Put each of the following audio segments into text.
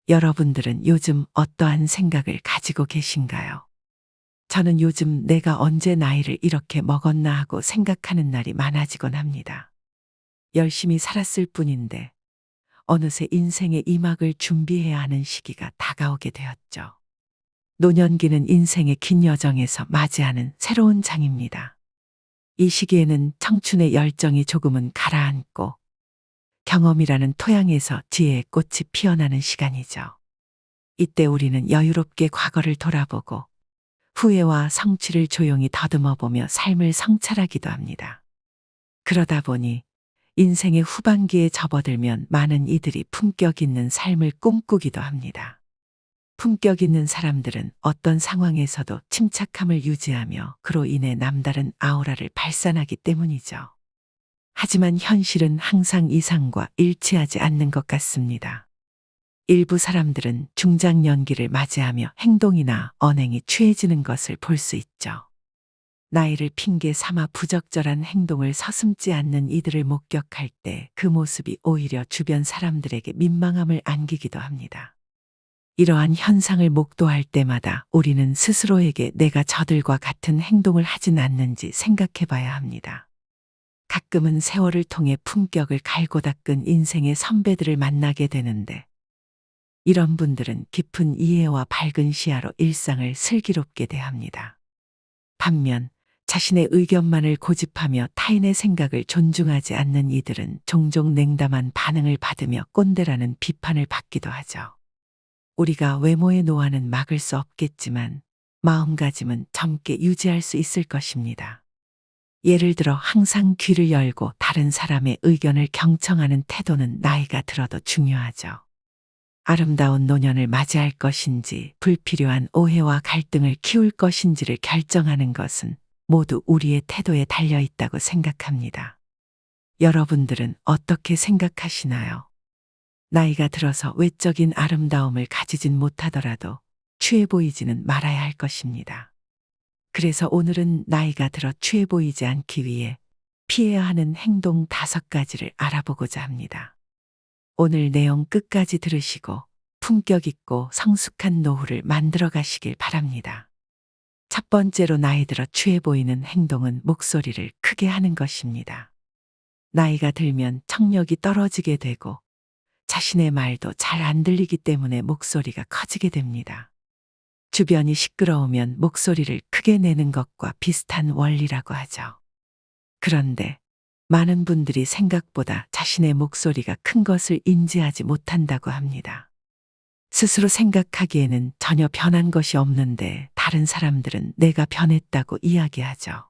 여러분들은 요즘 어떠한 생각을 가지고 계신가요? 저는 요즘 내가 언제 나이를 이렇게 먹었나 하고 생각하는 날이 많아지곤 합니다. 열심히 살았을 뿐인데 어느새 인생의 이막을 준비해야 하는 시기가 다가오게 되었죠. 노년기는 인생의 긴 여정에서 맞이하는 새로운 장입니다. 이 시기에는 청춘의 열정이 조금은 가라앉고 경험이라는 토양에서 지혜의 꽃이 피어나는 시간이죠. 이때 우리는 여유롭게 과거를 돌아보고 후회와 성취를 조용히 더듬어 보며 삶을 성찰하기도 합니다. 그러다 보니 인생의 후반기에 접어들면 많은 이들이 품격 있는 삶을 꿈꾸기도 합니다. 품격 있는 사람들은 어떤 상황에서도 침착함을 유지하며 그로 인해 남다른 아우라를 발산하기 때문이죠. 하지만 현실은 항상 이상과 일치하지 않는 것 같습니다. 일부 사람들은 중장년기를 맞이하며 행동이나 언행이 취해지는 것을 볼 수 있죠. 나이를 핑계 삼아 부적절한 행동을 서슴지 않는 이들을 목격할 때 그 모습이 오히려 주변 사람들에게 민망함을 안기기도 합니다. 이러한 현상을 목도할 때마다 우리는 스스로에게 내가 저들과 같은 행동을 하진 않는지 생각해 봐야 합니다. 가끔은 세월을 통해 품격을 갈고 닦은 인생의 선배들을 만나게 되는데 이런 분들은 깊은 이해와 밝은 시야로 일상을 슬기롭게 대합니다. 반면 자신의 의견만을 고집하며 타인의 생각을 존중하지 않는 이들은 종종 냉담한 반응을 받으며 꼰대라는 비판을 받기도 하죠. 우리가 외모의 노화는 막을 수 없겠지만 마음가짐은 젊게 유지할 수 있을 것입니다. 예를 들어 항상 귀를 열고 다른 사람의 의견을 경청하는 태도는 나이가 들어도 중요하죠. 아름다운 노년을 맞이할 것인지 불필요한 오해와 갈등을 키울 것인지를 결정하는 것은 모두 우리의 태도에 달려 있다고 생각합니다. 여러분들은 어떻게 생각하시나요? 나이가 들어서 외적인 아름다움을 가지진 못하더라도 취해 보이지는 말아야 할 것입니다. 그래서 오늘은 나이가 들어 취해 보이지 않기 위해 피해야 하는 행동 5가지를 알아보고자 합니다. 오늘 내용 끝까지 들으시고 품격 있고 성숙한 노후를 만들어 가시길 바랍니다. 첫 번째로 나이 들어 취해 보이는 행동은 목소리를 크게 하는 것입니다. 나이가 들면 청력이 떨어지게 되고 자신의 말도 잘 안 들리기 때문에 목소리가 커지게 됩니다. 주변이 시끄러우면 목소리를 크게 내는 것과 비슷한 원리라고 하죠. 그런데 많은 분들이 생각보다 자신의 목소리가 큰 것을 인지하지 못한다고 합니다. 스스로 생각하기에는 전혀 변한 것이 없는데 다른 사람들은 내가 변했다고 이야기하죠.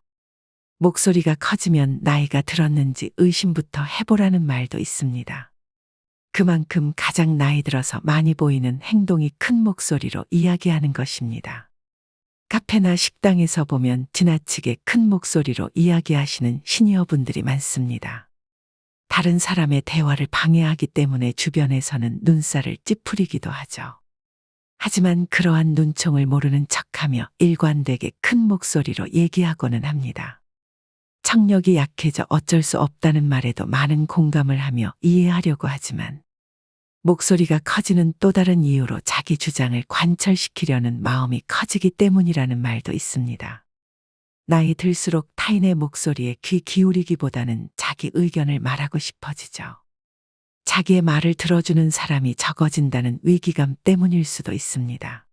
목소리가 커지면 나이가 들었는지 의심부터 해보라는 말도 있습니다. 그만큼 가장 나이 들어서 많이 보이는 행동이 큰 목소리로 이야기하는 것입니다. 카페나 식당에서 보면 지나치게 큰 목소리로 이야기하시는 시니어분들이 많습니다. 다른 사람의 대화를 방해하기 때문에 주변에서는 눈살을 찌푸리기도 하죠. 하지만 그러한 눈총을 모르는 척하며 일관되게 큰 목소리로 얘기하고는 합니다. 청력이 약해져 어쩔 수 없다는 말에도 많은 공감을 하며 이해하려고 하지만 목소리가 커지는 또 다른 이유로 자기 주장을 관철시키려는 마음이 커지기 때문이라는 말도 있습니다. 나이 들수록 타인의 목소리에 귀 기울이기보다는 자기 의견을 말하고 싶어지죠. 자기의 말을 들어주는 사람이 적어진다는 위기감 때문일 수도 있습니다.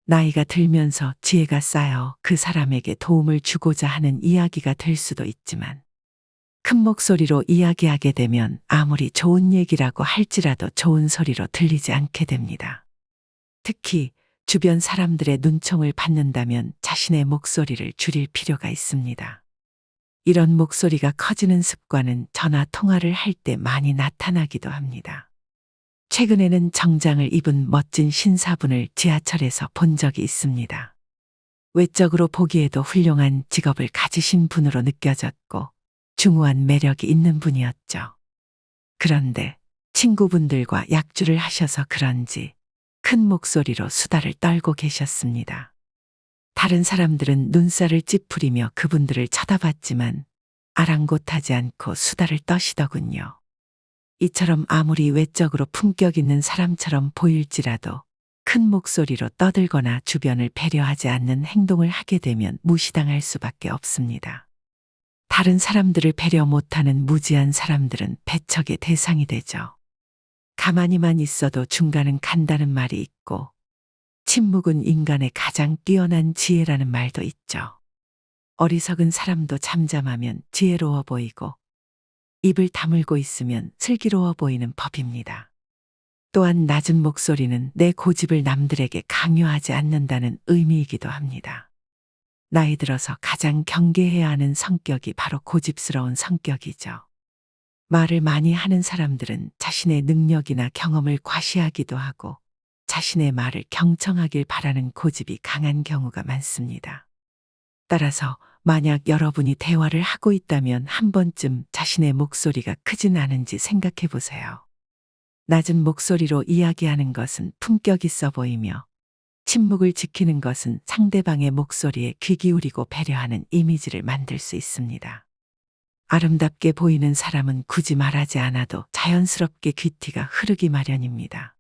나이가 들면서 지혜가 쌓여 그 사람에게 도움을 주고자 하는 이야기가 될 수도 있지만 큰 목소리로 이야기하게 되면 아무리 좋은 얘기라고 할지라도 좋은 소리로 들리지 않게 됩니다. 특히 주변 사람들의 눈총을 받는다면 자신의 목소리를 줄일 필요가 있습니다. 이런 목소리가 커지는 습관은 전화 통화를 할 때 많이 나타나기도 합니다. 최근에는 정장을 입은 멋진 신사분을 지하철에서 본 적이 있습니다. 외적으로 보기에도 훌륭한 직업을 가지신 분으로 느껴졌고 중후한 매력이 있는 분이었죠. 그런데 친구분들과 약주를 하셔서 그런지 큰 목소리로 수다를 떨고 계셨습니다. 다른 사람들은 눈살을 찌푸리며 그분들을 쳐다봤지만 아랑곳하지 않고 수다를 떠시더군요. 이처럼 아무리 외적으로 품격 있는 사람처럼 보일지라도 큰 목소리로 떠들거나 주변을 배려하지 않는 행동을 하게 되면 무시당할 수밖에 없습니다. 다른 사람들을 배려 못하는 무지한 사람들은 배척의 대상이 되죠. 가만히만 있어도 중간은 간다는 말이 있고, 침묵은 인간의 가장 뛰어난 지혜라는 말도 있죠. 어리석은 사람도 잠잠하면 지혜로워 보이고, 입을 다물고 있으면 슬기로워 보이는 법입니다. 또한 낮은 목소리는 내 고집을 남들에게 강요하지 않는다는 의미이기도 합니다. 나이 들어서 가장 경계해야 하는 성격이 바로 고집스러운 성격이죠. 말을 많이 하는 사람들은 자신의 능력이나 경험을 과시하기도 하고 자신의 말을 경청하길 바라는 고집이 강한 경우가 많습니다. 따라서 만약 여러분이 대화를 하고 있다면 한 번쯤 자신의 목소리가 크진 않은지 생각해 보세요. 낮은 목소리로 이야기하는 것은 품격 있어 보이며 침묵을 지키는 것은 상대방의 목소리에 귀 기울이고 배려하는 이미지를 만들 수 있습니다. 아름답게 보이는 사람은 굳이 말하지 않아도 자연스럽게 귀티가 흐르기 마련입니다.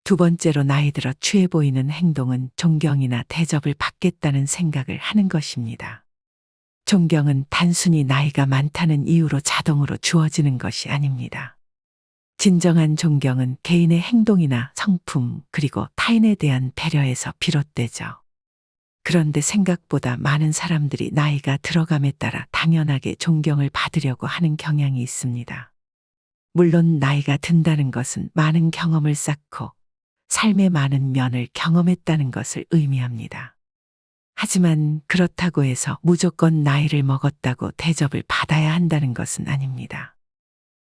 두 번째로 나이 들어 취해 보이는 행동은 존경이나 대접을 받겠다는 생각을 하는 것입니다. 존경은 단순히 나이가 많다는 이유로 자동으로 주어지는 것이 아닙니다. 진정한 존경은 개인의 행동이나 성품 그리고 타인에 대한 배려에서 비롯되죠. 그런데 생각보다 많은 사람들이 나이가 들어감에 따라 당연하게 존경을 받으려고 하는 경향이 있습니다. 물론 나이가 든다는 것은 많은 경험을 쌓고 삶의 많은 면을 경험했다는 것을 의미합니다. 하지만 그렇다고 해서 무조건 나이를 먹었다고 대접을 받아야 한다는 것은 아닙니다.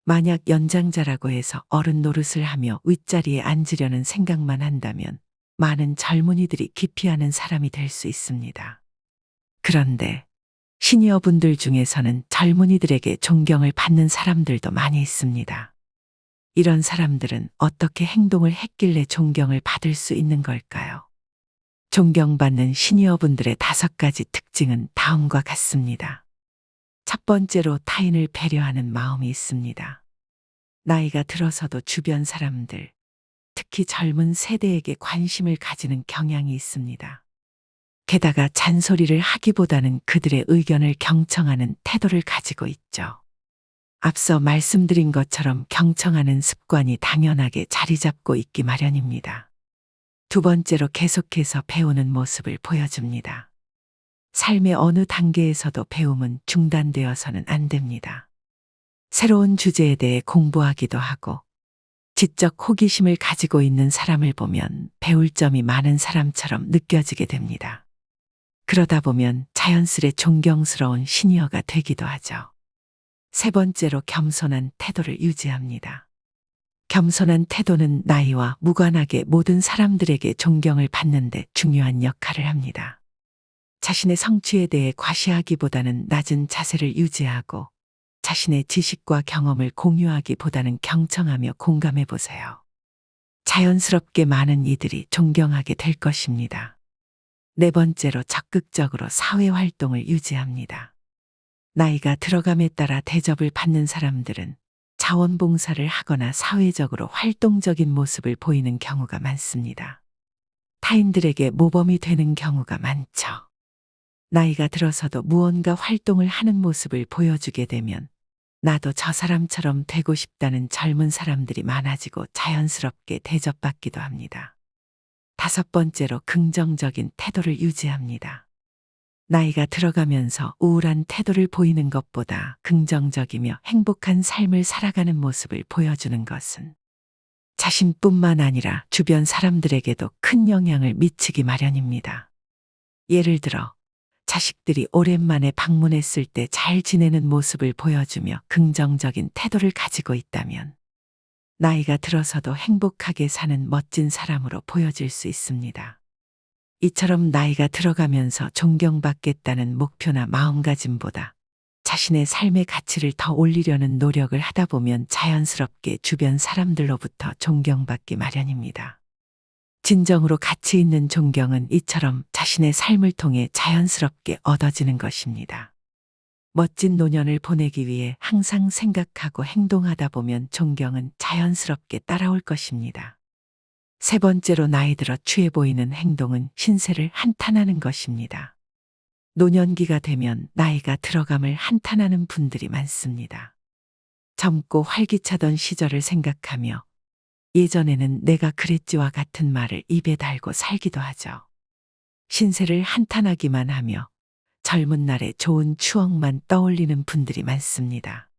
만약 연장자라고 해서 어른 노릇을 하며 윗자리에 앉으려는 생각만 한다면 많은 젊은이들이 기피하는 사람이 될 수 있습니다. 그런데 시니어분들 중에서는 젊은이들에게 존경을 받는 사람들도 많이 있습니다. 이런 사람들은 어떻게 행동을 했길래 존경을 받을 수 있는 걸까요? 존경받는 시니어분들의 5가지 특징은 다음과 같습니다. 첫 번째로 타인을 배려하는 마음이 있습니다. 나이가 들어서도 주변 사람들, 특히 젊은 세대에게 관심을 가지는 경향이 있습니다. 게다가 잔소리를 하기보다는 그들의 의견을 경청하는 태도를 가지고 있죠. 앞서 말씀드린 것처럼 경청하는 습관이 당연하게 자리 잡고 있기 마련입니다. 두 번째로 계속해서 배우는 모습을 보여줍니다. 삶의 어느 단계에서도 배움은 중단되어서는 안 됩니다. 새로운 주제에 대해 공부하기도 하고 지적 호기심을 가지고 있는 사람을 보면 배울 점이 많은 사람처럼 느껴지게 됩니다. 그러다 보면 자연스레 존경스러운 시니어가 되기도 하죠. 세 번째로 겸손한 태도를 유지합니다. 겸손한 태도는 나이와 무관하게 모든 사람들에게 존경을 받는 데 중요한 역할을 합니다. 자신의 성취에 대해 과시하기보다는 낮은 자세를 유지하고 자신의 지식과 경험을 공유하기보다는 경청하며 공감해 보세요. 자연스럽게 많은 이들이 존경하게 될 것입니다. 네 번째로 적극적으로 사회활동을 유지합니다. 나이가 들어감에 따라 대접을 받는 사람들은 자원봉사를 하거나 사회적으로 활동적인 모습을 보이는 경우가 많습니다. 타인들에게 모범이 되는 경우가 많죠. 나이가 들어서도 무언가 활동을 하는 모습을 보여주게 되면 나도 저 사람처럼 되고 싶다는 젊은 사람들이 많아지고 자연스럽게 대접받기도 합니다. 다섯 번째로 긍정적인 태도를 유지합니다. 나이가 들어가면서 우울한 태도를 보이는 것보다 긍정적이며 행복한 삶을 살아가는 모습을 보여주는 것은 자신뿐만 아니라 주변 사람들에게도 큰 영향을 미치기 마련입니다. 예를 들어 자식들이 오랜만에 방문했을 때 잘 지내는 모습을 보여주며 긍정적인 태도를 가지고 있다면 나이가 들어서도 행복하게 사는 멋진 사람으로 보여질 수 있습니다. 이처럼 나이가 들어가면서 존경받겠다는 목표나 마음가짐보다 자신의 삶의 가치를 더 올리려는 노력을 하다 보면 자연스럽게 주변 사람들로부터 존경받기 마련입니다. 진정으로 가치 있는 존경은 이처럼 자신의 삶을 통해 자연스럽게 얻어지는 것입니다. 멋진 노년을 보내기 위해 항상 생각하고 행동하다 보면 존경은 자연스럽게 따라올 것입니다. 세 번째로 나이 들어 취해 보이는 행동은 신세를 한탄하는 것입니다. 노년기가 되면 나이가 들어감을 한탄하는 분들이 많습니다. 젊고 활기차던 시절을 생각하며 예전에는 내가 그랬지와 같은 말을 입에 달고 살기도 하죠. 신세를 한탄하기만 하며 젊은 날의 좋은 추억만 떠올리는 분들이 많습니다.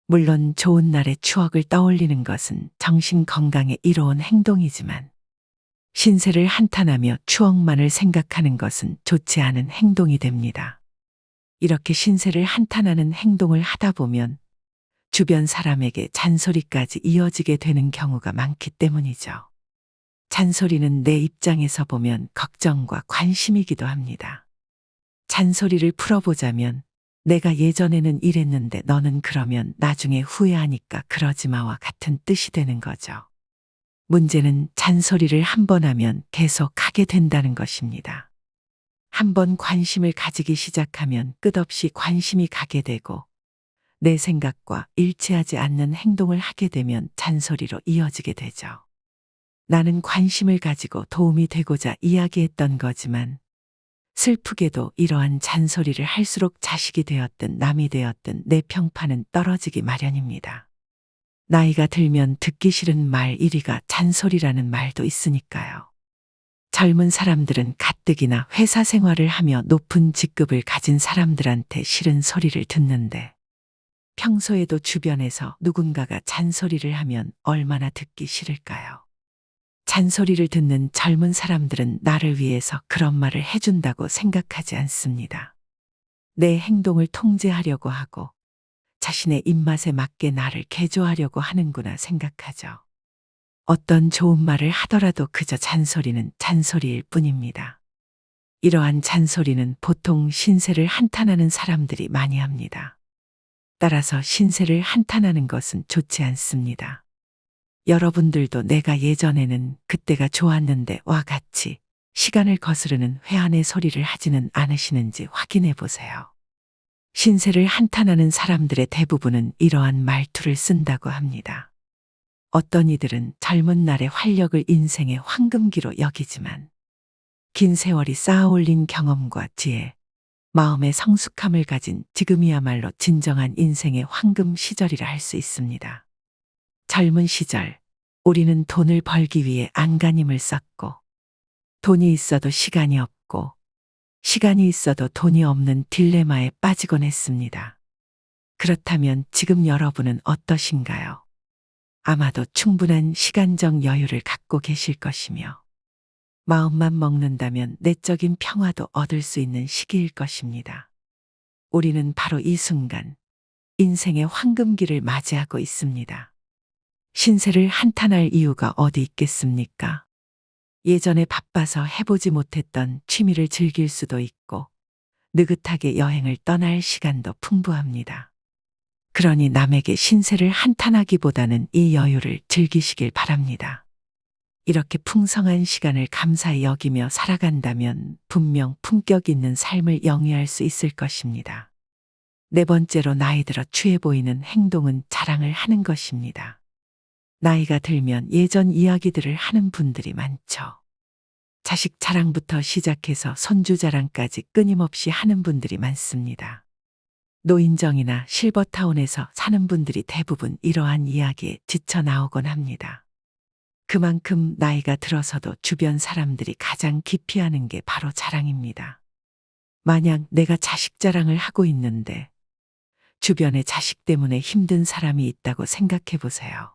물론 좋은 날의 추억을 떠올리는 것은 정신 건강에 이로운 행동이지만 신세를 한탄하며 추억만을 생각하는 것은 좋지 않은 행동이 됩니다. 이렇게 신세를 한탄하는 행동을 하다 보면 주변 사람에게 잔소리까지 이어지게 되는 경우가 많기 때문이죠. 잔소리는 내 입장에서 보면 걱정과 관심이기도 합니다. 잔소리를 풀어보자면 내가 예전에는 이랬는데 너는 그러면 나중에 후회하니까 그러지 마와 같은 뜻이 되는 거죠. 문제는 잔소리를 한 번 하면 계속 하게 된다는 것입니다. 한 번 관심을 가지기 시작하면 끝없이 관심이 가게 되고 내 생각과 일치하지 않는 행동을 하게 되면 잔소리로 이어지게 되죠. 나는 관심을 가지고 도움이 되고자 이야기했던 거지만 슬프게도 이러한 잔소리를 할수록 자식이 되었든 남이 되었든 내 평판은 떨어지기 마련입니다. 나이가 들면 듣기 싫은 말 1위가 잔소리라는 말도 있으니까요. 젊은 사람들은 가뜩이나 회사 생활을 하며 높은 직급을 가진 사람들한테 싫은 소리를 듣는데 평소에도 주변에서 누군가가 잔소리를 하면 얼마나 듣기 싫을까요? 잔소리를 듣는 젊은 사람들은 나를 위해서 그런 말을 해준다고 생각하지 않습니다. 내 행동을 통제하려고 하고 자신의 입맛에 맞게 나를 개조하려고 하는구나 생각하죠. 어떤 좋은 말을 하더라도 그저 잔소리는 잔소리일 뿐입니다. 이러한 잔소리는 보통 신세를 한탄하는 사람들이 많이 합니다. 따라서 신세를 한탄하는 것은 좋지 않습니다. 여러분들도 내가 예전에는 그때가 좋았는데 와 같이 시간을 거스르는 회한의 소리를 하지는 않으시는지 확인해 보세요. 신세를 한탄하는 사람들의 대부분은 이러한 말투를 쓴다고 합니다. 어떤 이들은 젊은 날의 활력을 인생의 황금기로 여기지만 긴 세월이 쌓아올린 경험과 지혜, 마음의 성숙함을 가진 지금이야말로 진정한 인생의 황금 시절이라 할 수 있습니다. 젊은 시절, 우리는 돈을 벌기 위해 안간힘을 썼고, 돈이 있어도 시간이 없고, 시간이 있어도 돈이 없는 딜레마에 빠지곤 했습니다. 그렇다면 지금 여러분은 어떠신가요? 아마도 충분한 시간적 여유를 갖고 계실 것이며, 마음만 먹는다면 내적인 평화도 얻을 수 있는 시기일 것입니다. 우리는 바로 이 순간, 인생의 황금기를 맞이하고 있습니다. 신세를 한탄할 이유가 어디 있겠습니까? 예전에 바빠서 해보지 못했던 취미를 즐길 수도 있고, 느긋하게 여행을 떠날 시간도 풍부합니다. 그러니 남에게 신세를 한탄하기보다는 이 여유를 즐기시길 바랍니다. 이렇게 풍성한 시간을 감사히 여기며 살아간다면 분명 품격 있는 삶을 영위할 수 있을 것입니다. 네 번째로 나이 들어 취해 보이는 행동은 자랑을 하는 것입니다. 나이가 들면 예전 이야기들을 하는 분들이 많죠. 자식 자랑부터 시작해서 손주 자랑까지 끊임없이 하는 분들이 많습니다. 노인정이나 실버타운에서 사는 분들이 대부분 이러한 이야기에 지쳐 나오곤 합니다. 그만큼 나이가 들어서도 주변 사람들이 가장 기피하는 게 바로 자랑입니다. 만약 내가 자식 자랑을 하고 있는데 주변에 자식 때문에 힘든 사람이 있다고 생각해 보세요.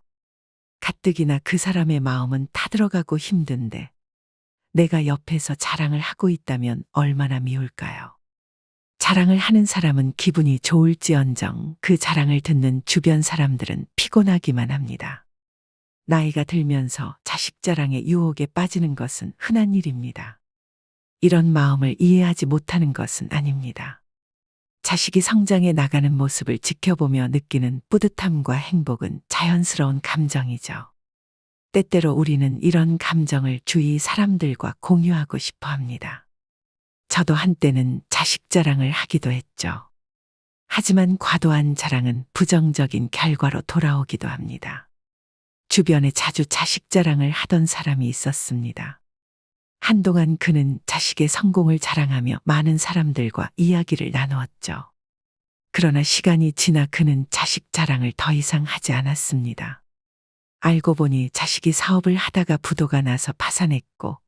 가뜩이나 그 사람의 마음은 타들어가고 힘든데 내가 옆에서 자랑을 하고 있다면 얼마나 미울까요? 자랑을 하는 사람은 기분이 좋을지언정 그 자랑을 듣는 주변 사람들은 피곤하기만 합니다. 나이가 들면서 자식 자랑의 유혹에 빠지는 것은 흔한 일입니다. 이런 마음을 이해하지 못하는 것은 아닙니다. 자식이 성장해 나가는 모습을 지켜보며 느끼는 뿌듯함과 행복은 자연스러운 감정이죠. 때때로 우리는 이런 감정을 주위 사람들과 공유하고 싶어 합니다. 저도 한때는 자식 자랑을 하기도 했죠. 하지만 과도한 자랑은 부정적인 결과로 돌아오기도 합니다. 주변에 자주 자식 자랑을 하던 사람이 있었습니다. 한동안 그는 자식의 성공을 자랑하며 많은 사람들과 이야기를 나누었죠. 그러나 시간이 지나 그는 자식 자랑을 더 이상 하지 않았습니다. 알고 보니 자식이 사업을 하다가 부도가 나서 파산했고,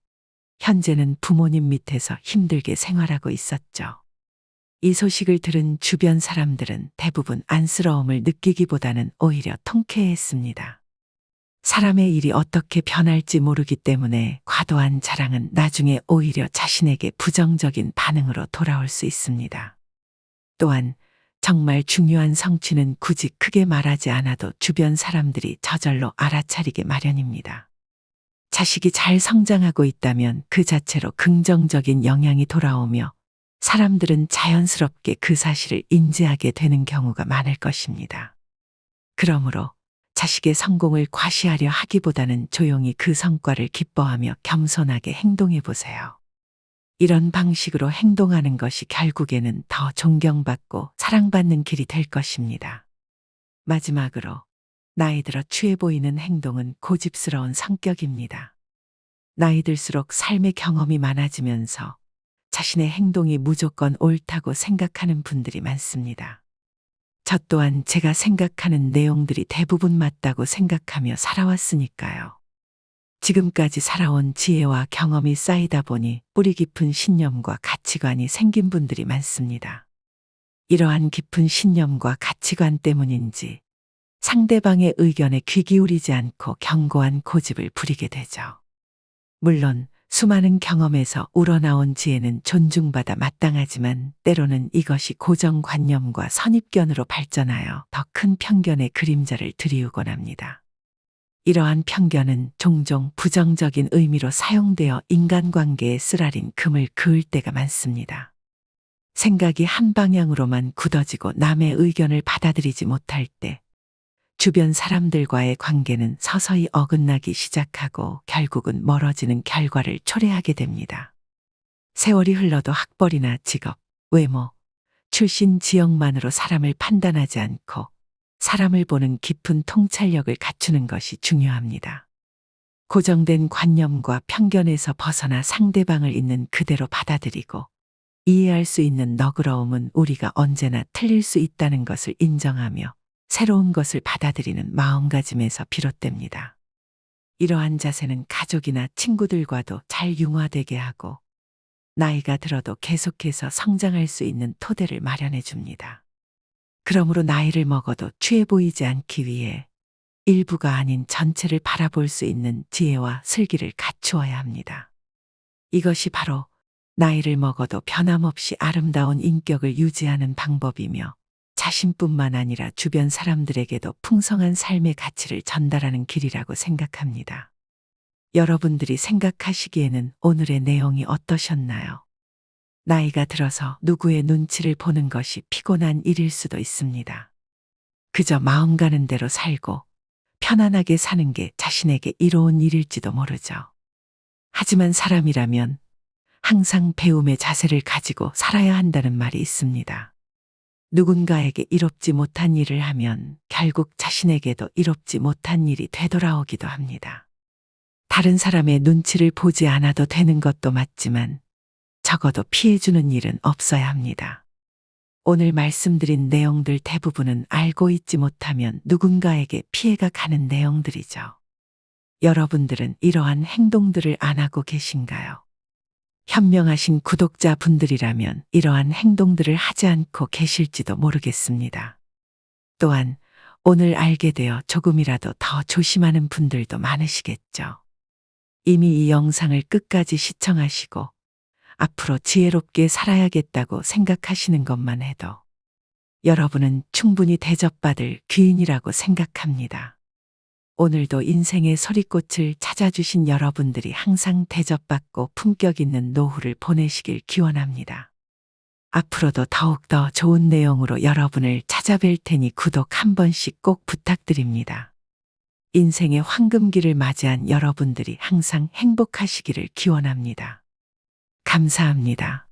현재는 부모님 밑에서 힘들게 생활하고 있었죠. 이 소식을 들은 주변 사람들은 대부분 안쓰러움을 느끼기보다는 오히려 통쾌했습니다. 사람의 일이 어떻게 변할지 모르기 때문에 과도한 자랑은 나중에 오히려 자신에게 부정적인 반응으로 돌아올 수 있습니다. 또한 정말 중요한 성취는 굳이 크게 말하지 않아도 주변 사람들이 저절로 알아차리게 마련입니다. 자식이 잘 성장하고 있다면 그 자체로 긍정적인 영향이 돌아오며 사람들은 자연스럽게 그 사실을 인지하게 되는 경우가 많을 것입니다. 그러므로 자식의 성공을 과시하려 하기보다는 조용히 그 성과를 기뻐하며 겸손하게 행동해 보세요. 이런 방식으로 행동하는 것이 결국에는 더 존경받고 사랑받는 길이 될 것입니다. 마지막으로 나이 들어 취해 보이는 행동은 고집스러운 성격입니다. 나이 들수록 삶의 경험이 많아지면서 자신의 행동이 무조건 옳다고 생각하는 분들이 많습니다. 저 또한 제가 생각하는 내용들이 대부분 맞다고 생각하며 살아왔으니까요. 지금까지 살아온 지혜와 경험이 쌓이다 보니 뿌리 깊은 신념과 가치관이 생긴 분들이 많습니다. 이러한 깊은 신념과 가치관 때문인지 상대방의 의견에 귀 기울이지 않고 견고한 고집을 부리게 되죠. 물론 수많은 경험에서 우러나온 지혜는 존중받아 마땅하지만 때로는 이것이 고정관념과 선입견으로 발전하여 더 큰 편견의 그림자를 드리우곤 합니다. 이러한 편견은 종종 부정적인 의미로 사용되어 인간관계에 쓰라린 금을 그을 때가 많습니다. 생각이 한 방향으로만 굳어지고 남의 의견을 받아들이지 못할 때 주변 사람들과의 관계는 서서히 어긋나기 시작하고 결국은 멀어지는 결과를 초래하게 됩니다. 세월이 흘러도 학벌이나 직업, 외모, 출신 지역만으로 사람을 판단하지 않고 사람을 보는 깊은 통찰력을 갖추는 것이 중요합니다. 고정된 관념과 편견에서 벗어나 상대방을 있는 그대로 받아들이고 이해할 수 있는 너그러움은 우리가 언제나 틀릴 수 있다는 것을 인정하며 새로운 것을 받아들이는 마음가짐에서 비롯됩니다. 이러한 자세는 가족이나 친구들과도 잘 융화되게 하고 나이가 들어도 계속해서 성장할 수 있는 토대를 마련해 줍니다. 그러므로 나이를 먹어도 취해 보이지 않기 위해 일부가 아닌 전체를 바라볼 수 있는 지혜와 슬기를 갖추어야 합니다. 이것이 바로 나이를 먹어도 변함없이 아름다운 인격을 유지하는 방법이며 자신뿐만 아니라 주변 사람들에게도 풍성한 삶의 가치를 전달하는 길이라고 생각합니다. 여러분들이 생각하시기에는 오늘의 내용이 어떠셨나요? 나이가 들어서 누구의 눈치를 보는 것이 피곤한 일일 수도 있습니다. 그저 마음 가는 대로 살고 편안하게 사는 게 자신에게 이로운 일일지도 모르죠. 하지만 사람이라면 항상 배움의 자세를 가지고 살아야 한다는 말이 있습니다. 누군가에게 이롭지 못한 일을 하면 결국 자신에게도 이롭지 못한 일이 되돌아오기도 합니다. 다른 사람의 눈치를 보지 않아도 되는 것도 맞지만 적어도 피해주는 일은 없어야 합니다. 오늘 말씀드린 내용들 대부분은 알고 있지 못하면 누군가에게 피해가 가는 내용들이죠. 여러분들은 이러한 행동들을 안 하고 계신가요? 현명하신 구독자분들이라면 이러한 행동들을 하지 않고 계실지도 모르겠습니다. 또한 오늘 알게 되어 조금이라도 더 조심하는 분들도 많으시겠죠. 이미 이 영상을 끝까지 시청하시고 앞으로 지혜롭게 살아야겠다고 생각하시는 것만 해도 여러분은 충분히 대접받을 귀인이라고 생각합니다. 오늘도 인생의 소리꽃을 찾아주신 여러분들이 항상 대접받고 품격 있는 노후를 보내시길 기원합니다. 앞으로도 더욱더 좋은 내용으로 여러분을 찾아뵐 테니 구독 한 번씩 꼭 부탁드립니다. 인생의 황금기를 맞이한 여러분들이 항상 행복하시기를 기원합니다. 감사합니다.